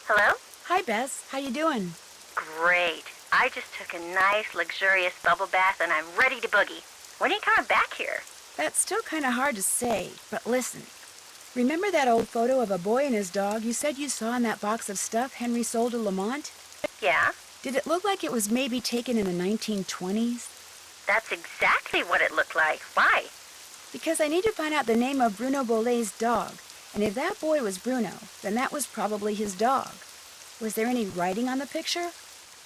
Hello? Hi, Bess. How you doing? Great. I just took a nice, luxurious bubble bath and I'm ready to boogie. When are you coming back here? That's still kind of hard to say, but listen. Remember that old photo of a boy and his dog you said you saw in that box of stuff Henry sold to Lamont? Yeah? Did it look like it was maybe taken in the 1920s? That's exactly what it looked like. Why? Because I need to find out the name of Bruno Bolet's dog. And if that boy was Bruno, then that was probably his dog. Was there any writing on the picture?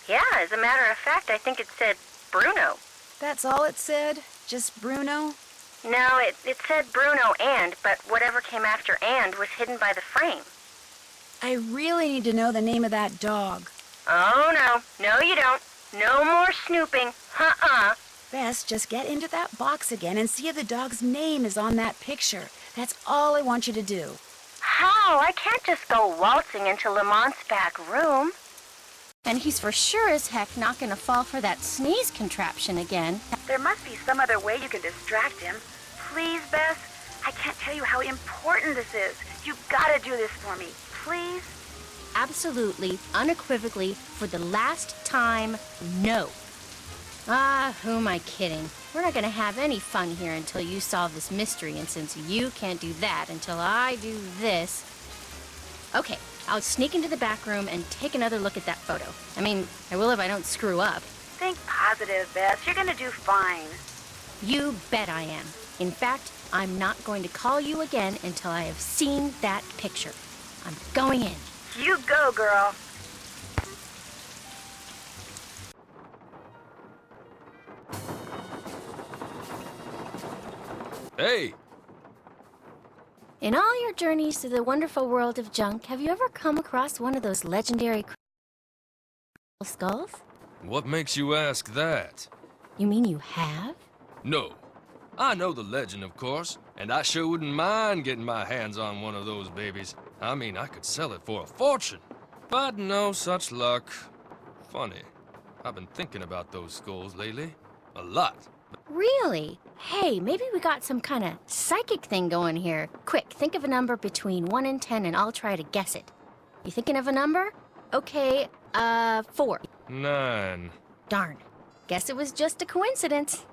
Yeah, as a matter of fact, I think it said Bruno. That's all it said? Just Bruno? No, it said Bruno but whatever came after and was hidden by the frame. I really need to know the name of that dog. Oh, no. No, you don't. No more snooping. Bess, just get into that box again and see if the dog's name is on that picture. That's all I want you to do. How? I can't just go waltzing into Lamont's back room. And he's for sure as heck not gonna fall for that sneeze contraption again. There must be some other way you can distract him. Please, Bess, I can't tell you how important this is. You've gotta do this for me. Please? Absolutely, unequivocally, for the last time, no. Ah, who am I kidding? We're not gonna have any fun here until you solve this mystery, and since you can't do that until I do this... Okay, I'll sneak into the back room and take another look at that photo. I mean, I will if I don't screw up. Think positive, Bess. You're gonna do fine. You bet I am. In fact, I'm not going to call you again until I have seen that picture. I'm going in. You go, girl. Hey! In all your journeys through the wonderful world of junk, have you ever come across one of those legendary skulls? What makes you ask that? You mean you have? No. I know the legend, of course, and I sure wouldn't mind getting my hands on one of those babies. I mean, I could sell it for a fortune. But no such luck. Funny. I've been thinking about those skulls lately. A lot. Really? Hey, maybe we got some kind of psychic thing going here. Quick, think of a number between 1 and 10 and I'll try to guess it. You thinking of a number? Okay, 4. 9. Darn. Guess it was just a coincidence.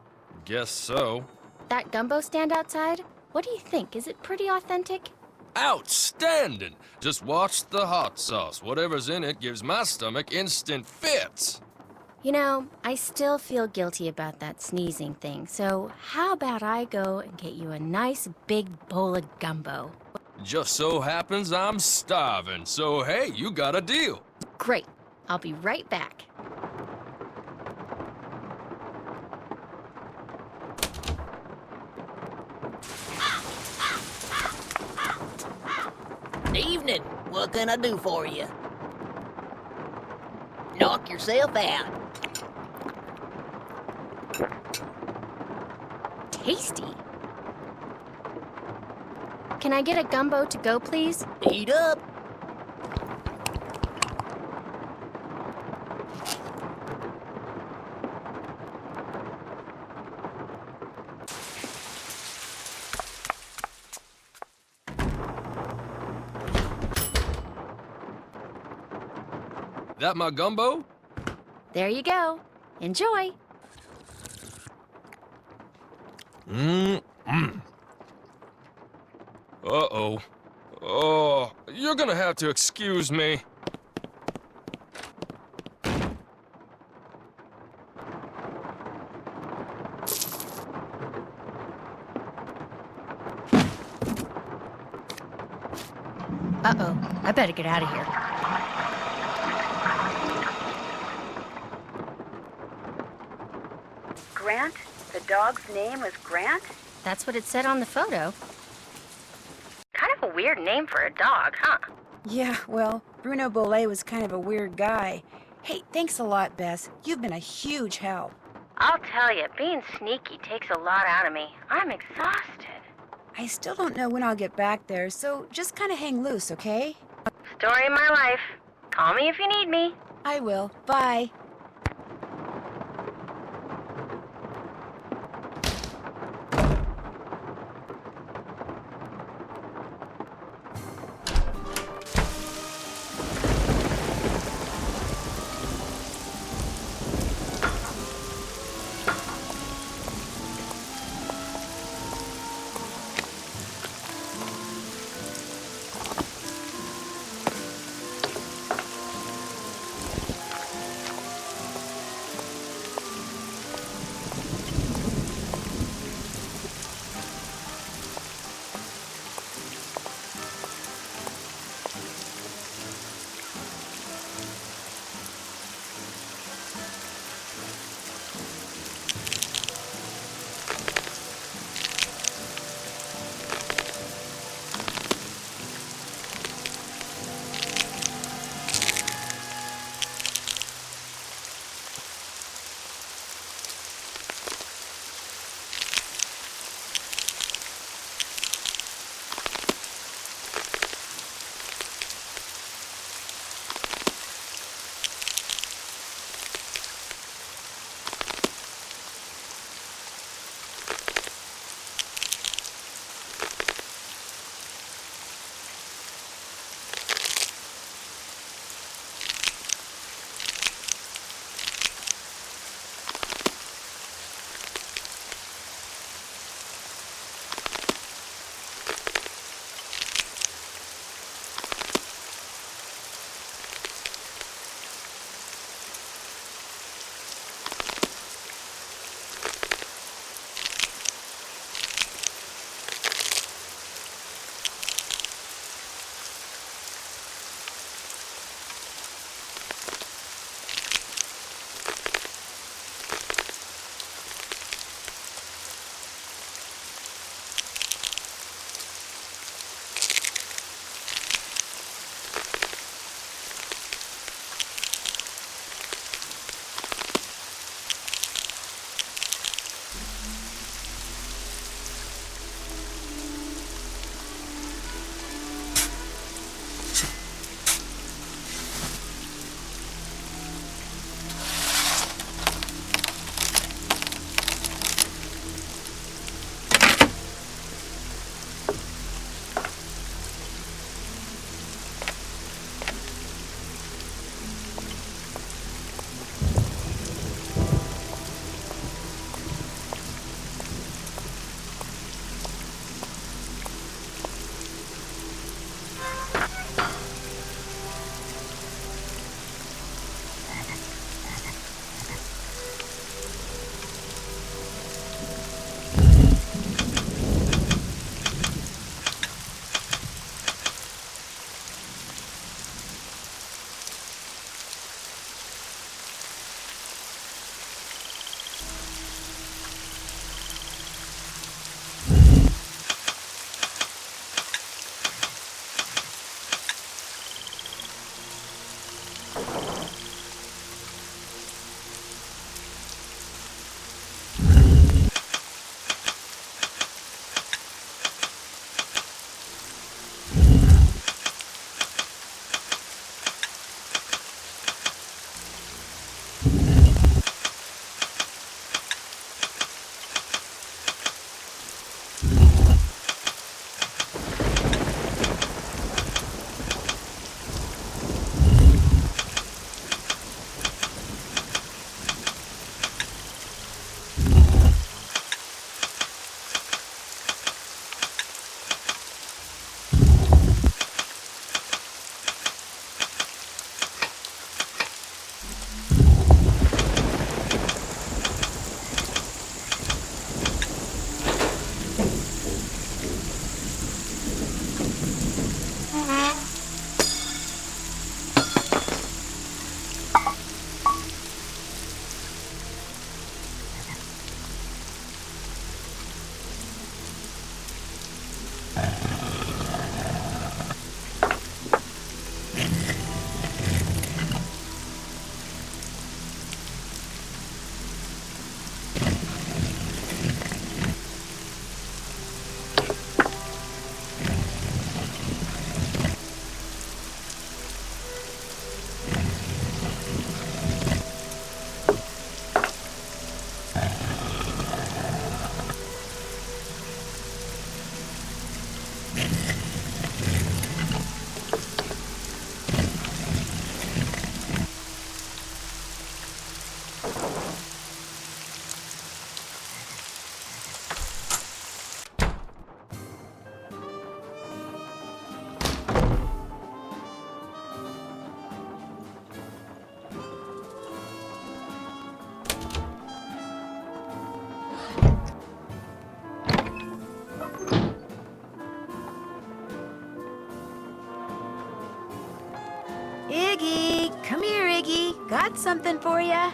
Guess so. That gumbo stand outside? What do you think? Is it pretty authentic? Outstanding! Just watch the hot sauce. Whatever's in it gives my stomach instant fits. You know, I still feel guilty about that sneezing thing, so how about I go and get you a nice big bowl of gumbo? Just so happens I'm starving, so hey, you got a deal. Great. I'll be right back. Evening. What can I do for you? Knock yourself out. Tasty. Can I get a gumbo to go, please? Eat up. That my gumbo? There you go. Enjoy. Uh-oh. Oh, you're gonna have to excuse me. Uh-oh. I better get out of here. Grant? The dog's name was Grant? That's what it said on the photo. Kind of a weird name for a dog, huh? Yeah, well, Bruno Bolet was kind of a weird guy. Hey, thanks a lot, Bess. You've been a huge help. I'll tell you, being sneaky takes a lot out of me. I'm exhausted. I still don't know when I'll get back there, so just kind of hang loose, okay? Story of my life. Call me if you need me. I will. Bye. Iggy! Come here, Iggy. Got something for ya.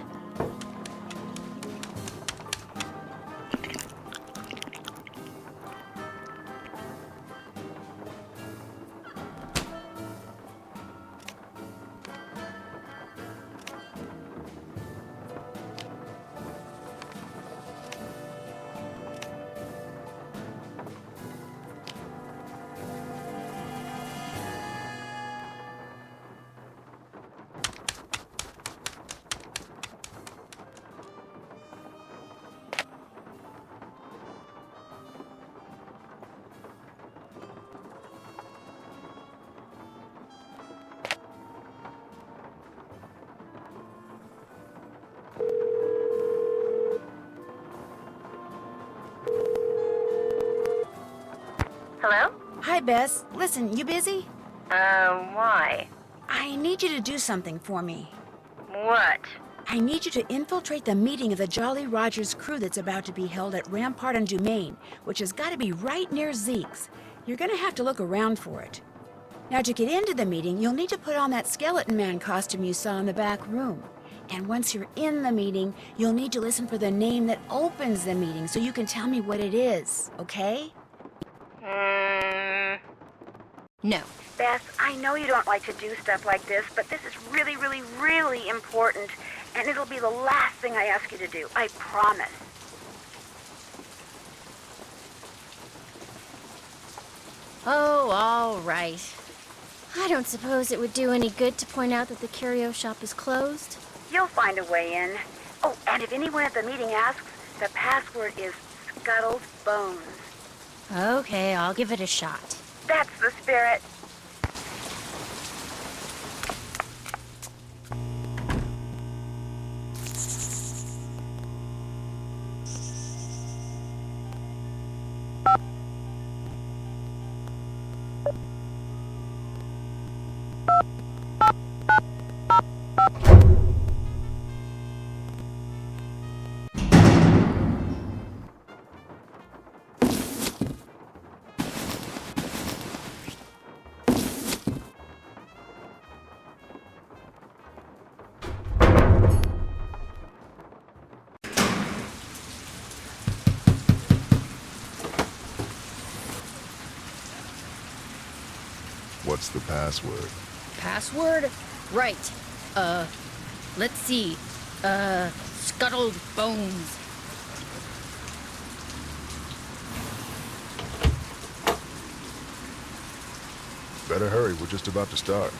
Hello? Hi, Bess. Listen, you busy? Why? I need you to do something for me. What? I need you to infiltrate the meeting of the Jolly Rogers crew that's about to be held at Rampart and Dumaine, which has got to be right near Zeke's. You're going to have to look around for it. Now, to get into the meeting, you'll need to put on that skeleton man costume you saw in the back room. And once you're in the meeting, you'll need to listen for the name that opens the meeting so you can tell me what it is, okay? No. Beth, I know you don't like to do stuff like this, but this is really, really, really important, and it'll be the last thing I ask you to do. I promise. Oh, all right. I don't suppose it would do any good to point out that the curio shop is closed. You'll find a way in. Oh, and if anyone at the meeting asks, the password is Scuttled Bones. Okay, I'll give it a shot. That's the spirit. What's the password? Password? Right. Let's see. Scuttled Bones. Better hurry, we're just about to start.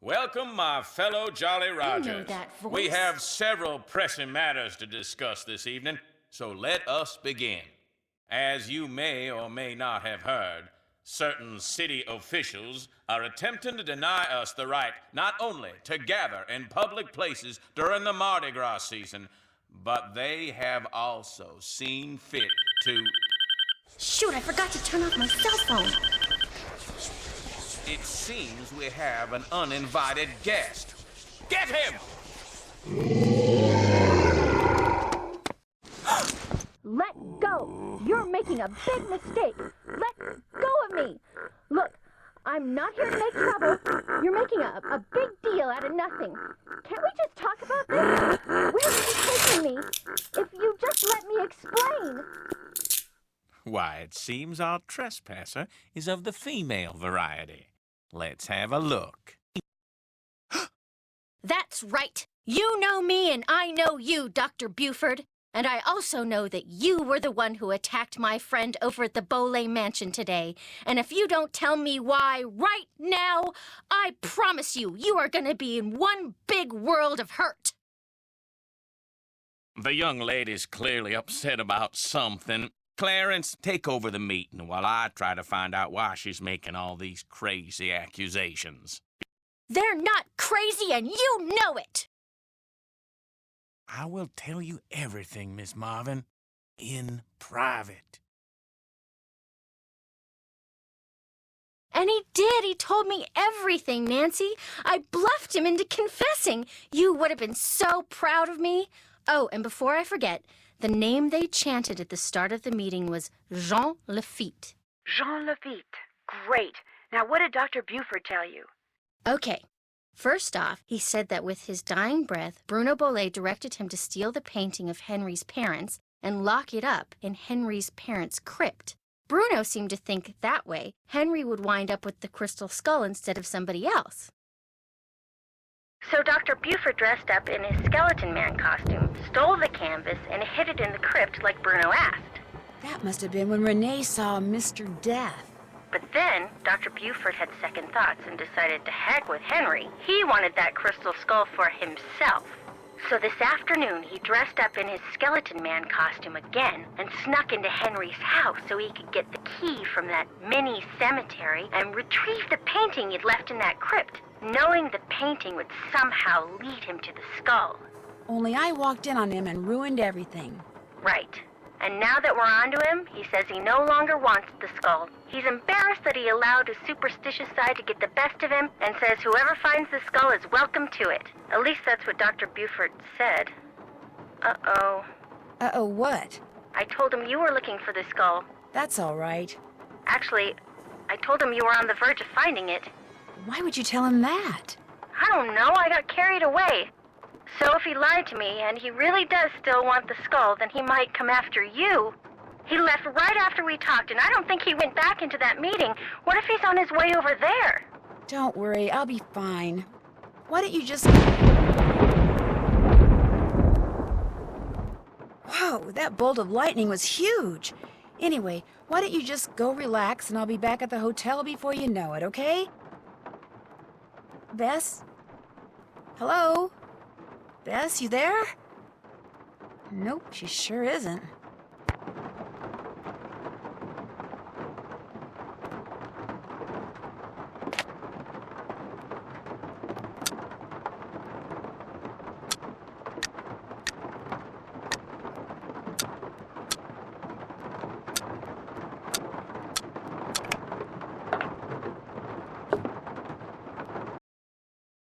Welcome, my fellow Jolly Rogers. that voice. We have several pressing matters to discuss this evening, so let us begin. As you may or may not have heard, certain city officials are attempting to deny us the right not only to gather in public places during the Mardi Gras season, but they have also seen fit to... Shoot, I forgot to turn off my cell phone. It seems we have an uninvited guest. Get him! Let go! You're making a big mistake! Let go of me! Look, I'm not here to make trouble. You're making a big deal out of nothing. Can't we just talk about this? Where are you taking me? If you just let me explain. Why, it seems our trespasser is of the female variety. Let's have a look. That's right. You know me and I know you, Dr. Buford. And I also know that you were the one who attacked my friend over at the Boley Mansion today. And if you don't tell me why right now, I promise you, you are going to be in one big world of hurt. The young lady's clearly upset about something. Clarence, take over the meeting while I try to find out why she's making all these crazy accusations. They're not crazy and you know it. I will tell you everything, Miss Marvin, in private. And he did. He told me everything, Nancy. I bluffed him into confessing. You would have been so proud of me. Oh, and before I forget, the name they chanted at the start of the meeting was Jean Lafitte. Jean Lafitte. Great. Now, what did Dr. Buford tell you? Okay. First off, he said that with his dying breath, Bruno Bollet directed him to steal the painting of Henry's parents and lock it up in Henry's parents' crypt. Bruno seemed to think that way Henry would wind up with the crystal skull instead of somebody else. So Dr. Buford dressed up in his skeleton man costume, stole the canvas, and hid it in the crypt like Bruno asked. That must have been when Renee saw Mr. Death. But then, Dr. Buford had second thoughts and decided to heck with Henry. He wanted that crystal skull for himself. So this afternoon, he dressed up in his skeleton man costume again and snuck into Henry's house so he could get the key from that mini cemetery and retrieve the painting he'd left in that crypt, knowing the painting would somehow lead him to the skull. Only I walked in on him and ruined everything. Right. And now that we're onto him, he says he no longer wants the skull. He's embarrassed that he allowed his superstitious side to get the best of him and says whoever finds the skull is welcome to it. At least that's what Dr. Buford said. Uh-oh. Uh-oh, what? I told him you were looking for the skull. That's all right. Actually, I told him you were on the verge of finding it. Why would you tell him that? I don't know, I got carried away. So if he lied to me, and he really does still want the skull, then he might come after you. He left right after we talked, and I don't think he went back into that meeting. What if he's on his way over there? Don't worry, I'll be fine. Why don't you just... Whoa, that bolt of lightning was huge. Anyway, why don't you just go relax, and I'll be back at the hotel before you know it, okay? Bess? Hello? Bess, you there? Nope, she sure isn't.